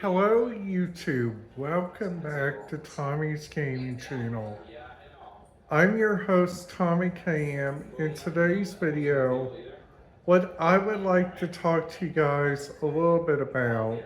Hello YouTube, welcome back to Tommy's Gaming Channel. I'm your host Tommy KM. In today's video, what I would like to talk to you guys a little bit about.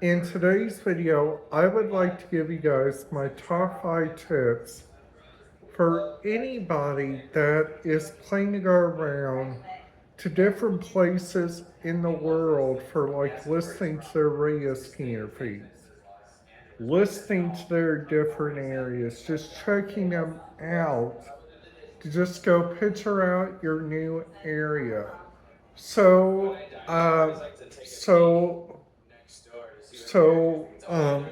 In today's video, I would like to give you guys my top 5 tips for anybody that is planning to go around to different places in the world for like listening to their radio scanner feeds, listening to their different areas, just checking them out to just go picture out your new area. So, uh, so, so, um,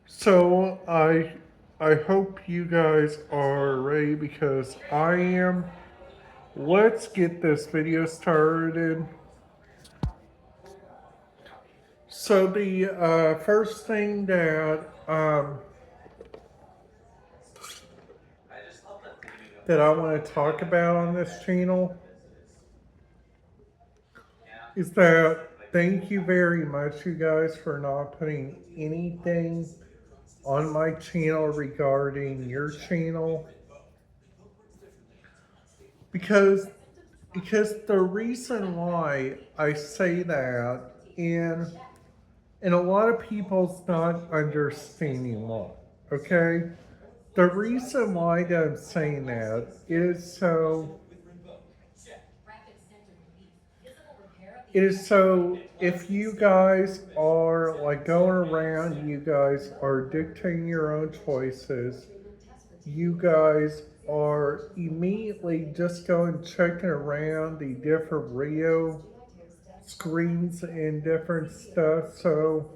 so I hope you guys are ready because I am. Let's get this video started. So the first thing that I want to talk about on this channel is that thank you very much, you guys, for not putting anything on my channel regarding your channel because the reason why I say that and a lot of people's not understanding why. Okay, the reason why that I'm saying that is so if you guys are like going around, you guys are dictating your own choices, you guys are immediately just going checking around the different radio screens and different stuff. So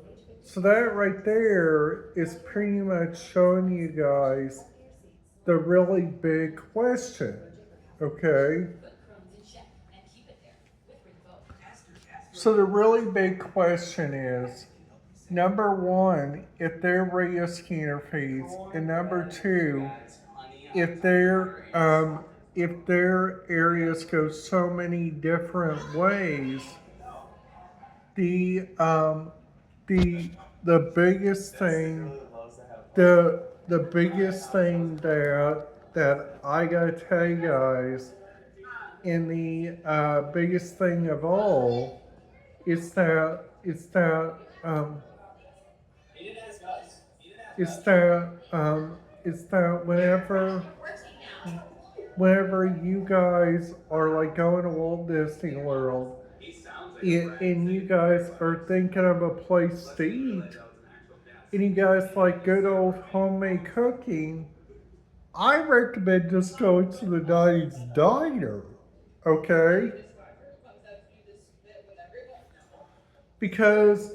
that right there is pretty much showing you guys the really big question. Okay? So the really big question is number one, if their radio scanner feeds, and number two, if their areas go so many different ways, the the the biggest thing the biggest thing that I gotta tell you guys, and the biggest thing of all is that is that whenever you guys are like going to Walt Disney World and you guys are thinking of a place to eat and you guys like good old homemade cooking, I recommend just going to the Nine's Diner, okay? Because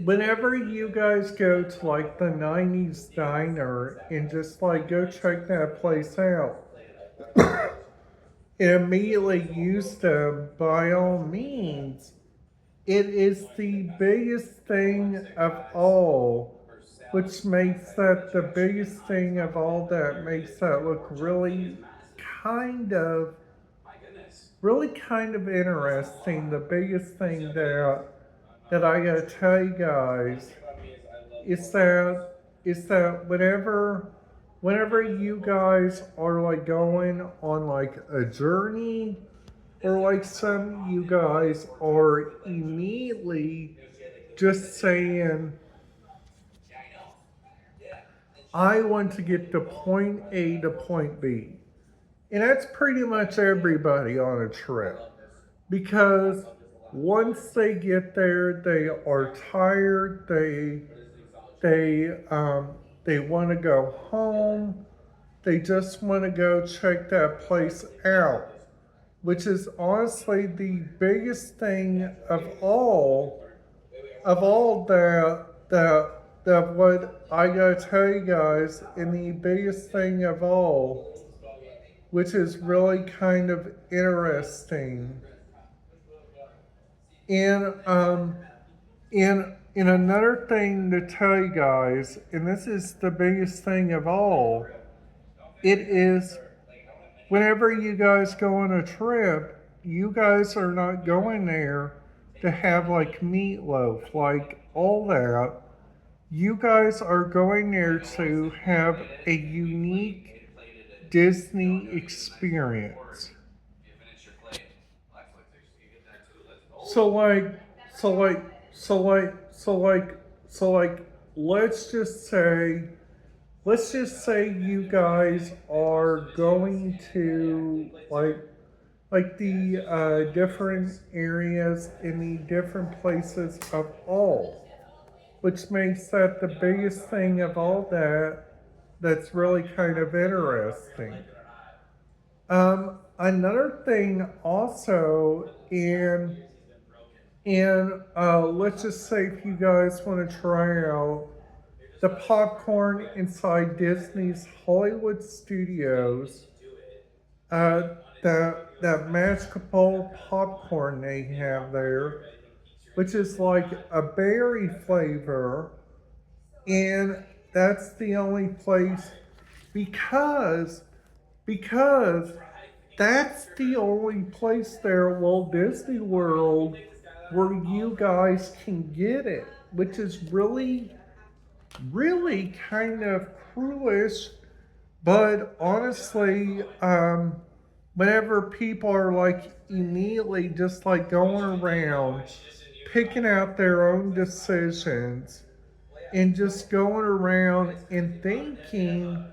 whenever you guys go to like the 90s diner and just like go check that place out and immediately use them by all means, it is the biggest thing of all, which makes that the biggest thing of all that makes that look kind of really kind of interesting. The biggest thing that I gotta tell you guys is that whenever you guys are like going on like a journey, or like some you guys are immediately just saying, I want to get to point A to point B. And that's pretty much everybody on a trip. Because once they get there, they are tired, they want to go home, they just want to go check that place out, which is honestly the biggest thing of all that what I gotta tell you guys, and the biggest thing of all, which is really kind of interesting. And and another thing to tell you guys, and this is the biggest thing of all, it is whenever you guys go on a trip, you guys are not going there to have like meatloaf, like all that. You guys are going there to have a unique Disney experience. So like, so like, so like, so like, so like, let's just say, let's just say you guys are going to like the different areas in the different places of all, which makes that the biggest thing of all that that's really kind of interesting. Another thing also let's just say if you guys want to try out the popcorn inside Disney's Hollywood Studios, that magical popcorn they have there, which is like a berry flavor, and that's the only place because because that's the only place there at Walt Disney World where you guys can get it, which is really kind of cruelish. But honestly, whenever people are like immediately just like going around picking out their own decisions and just going around and thinking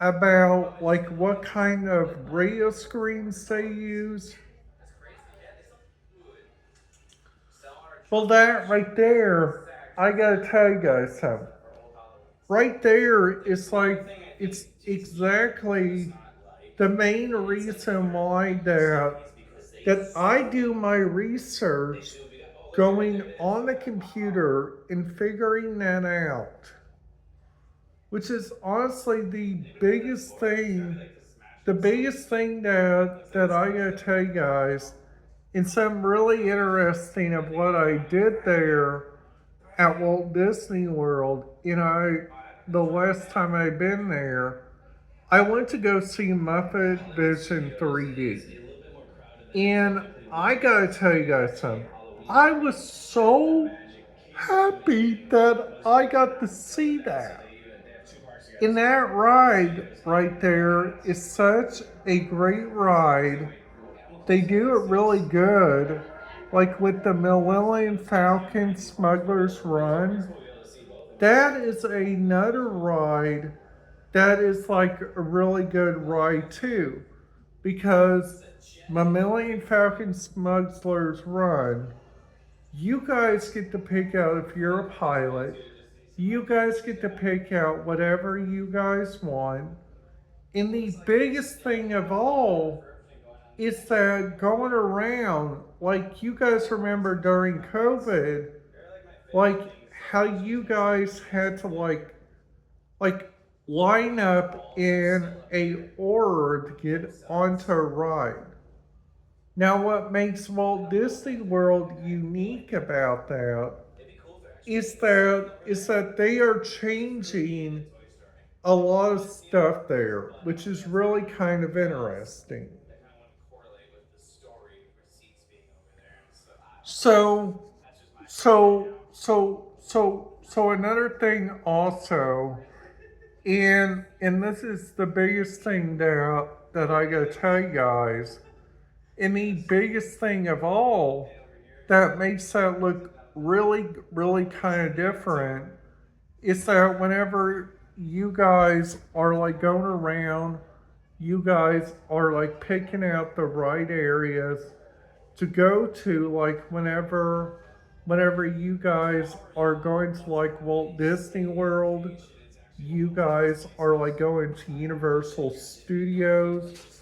about like what kind of radio screens they use. Well, that right there, I gotta tell you guys something. Right there, it's like it's exactly the main reason why that I do my research going on the computer and figuring that out, which is honestly the biggest thing that I gotta tell you guys, and something really interesting of what I did there at Walt Disney World. The last time I'd been there, I went to go see Muppet Vision 3D. And I gotta tell you guys something. I was so happy that I got to see that. And that ride right there is such a great ride. They do it really good. Like with the Millennium Falcon Smuggler's Run. That is another ride that is like a really good ride too. Because Mammalian Falcon Smuggler's Run, you guys get to pick out if you're a pilot. You guys get to pick out whatever you guys want. And the biggest thing of all is that going around, like you guys remember during COVID, like how you guys had to like line up in a order to get onto a ride. Now, what makes Walt Disney World unique about that is that they are changing a lot of stuff there, which is really kind of interesting. So, so another thing also, and this is the biggest thing that I gotta tell you guys, and the biggest thing of all that makes that look really kind of different is that whenever you guys are like going around, you guys are like picking out the right areas to go to, like whenever you guys are going to like Walt Disney World, you guys are like going to Universal Studios,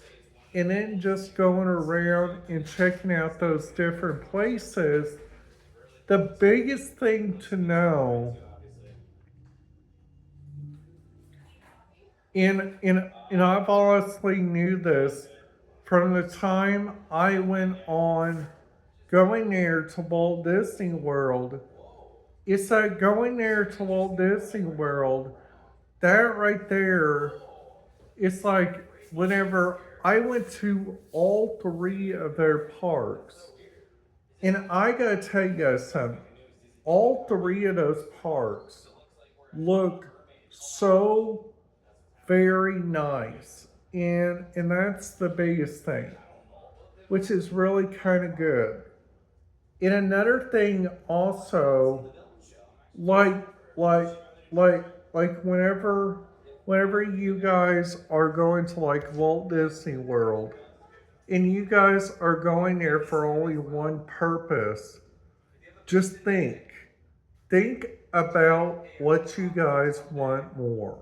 and then just going around and checking out those different places. The biggest thing to know, and I've honestly knew this from the time I went on going there to Walt Disney World, is that going there to Walt Disney World, that right there, it's like whenever I went to all three of their parks, And I gotta tell you guys something. All three of those parks look so very nice. And that's the biggest thing, which is really kind of good. And another thing also, like like like like whenever you guys are going to like Walt Disney World and you guys are going there for only one purpose, just think about what you guys want more: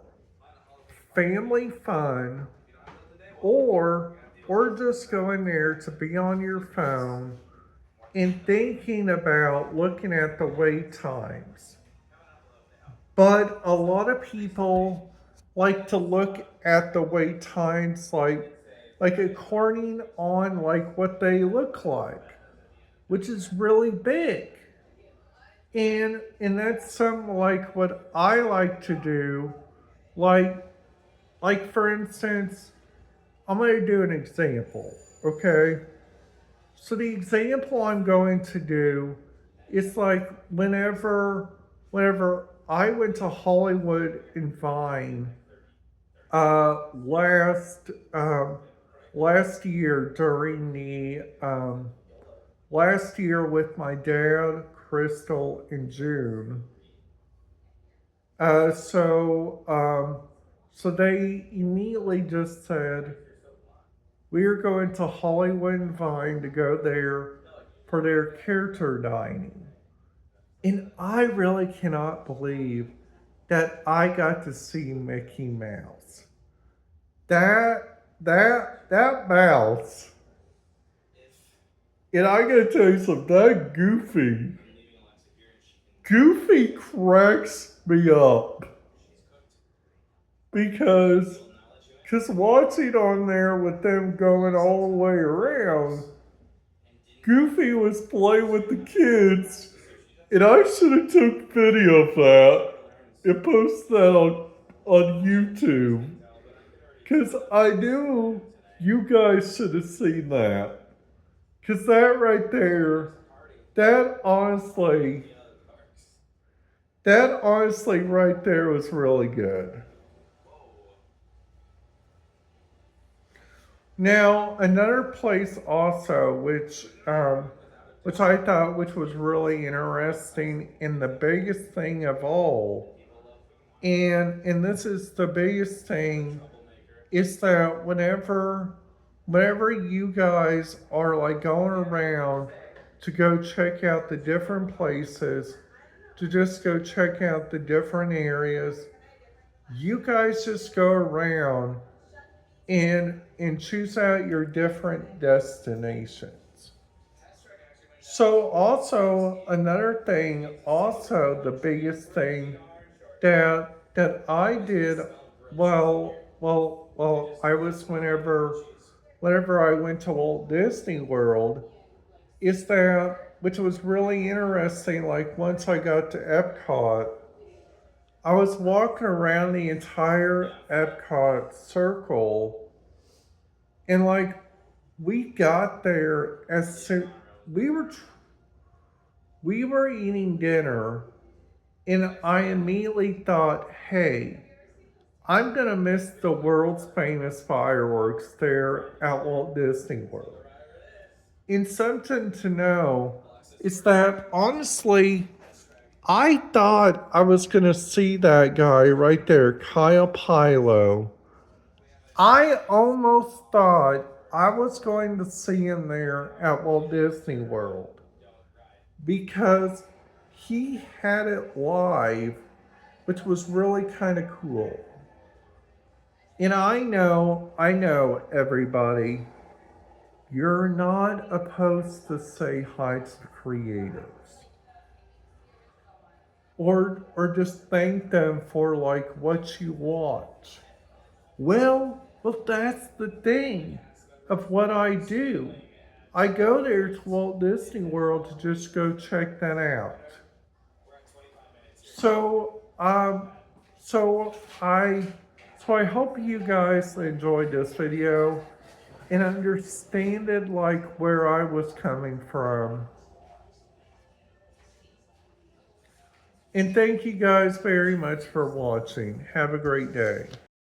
family fun, or just going there to be on your phone and thinking about looking at the wait times. But a lot of people like to look at the wait times like according on like what they look like, which is really big. And that's something like what I like to do. Like for instance, I'm gonna do an example, okay? So the example I'm going to do is like whenever I went to Hollywood and Vine last last year during the last year with my dad, Crystal, and June. Uh, so um, so they immediately just said we're going to Hollywood and Vine to go there for their character dining. And I really cannot believe that I got to see Mickey Mouse. That mouse. And I gotta tell you something, that Goofy cracks me up because watching on there with them going all the way around, Goofy was playing with the kids, and I should have took video of that and posted that on YouTube. Because I knew you guys should have seen that. Because that right there, that honestly, that honestly right there was really good. Now, another place also, which I thought which was really interesting, and the biggest thing of all, and this is the biggest thing, is that whenever you guys are like going around to go check out the different places, to just go check out the different areas, you guys just go around and choose out your different destinations. So also another thing, also the biggest thing that I did well I was whenever I went to Walt Disney World is that which was really interesting, like once I got to Epcot, I was walking around the entire Epcot circle, and like we got there as soon we were we were eating dinner, and I immediately thought, hey, I'm gonna miss the world's famous fireworks there at Walt Disney World. And something to know is that honestly, I thought I was gonna see that guy right there, Kyle Pilo. I almost thought I was going to see him there at Walt Disney World because he had it live, which was really kind of cool. And I know everybody, you're not opposed to say hi to the creators or just thank them for like what you watch. Well, that's the thing of what I do. I go there to Walt Disney World to just go check that out. So, so I, so I hope you guys enjoyed this video and understand it like where I was coming from. And thank you guys very much for watching. Have a great day.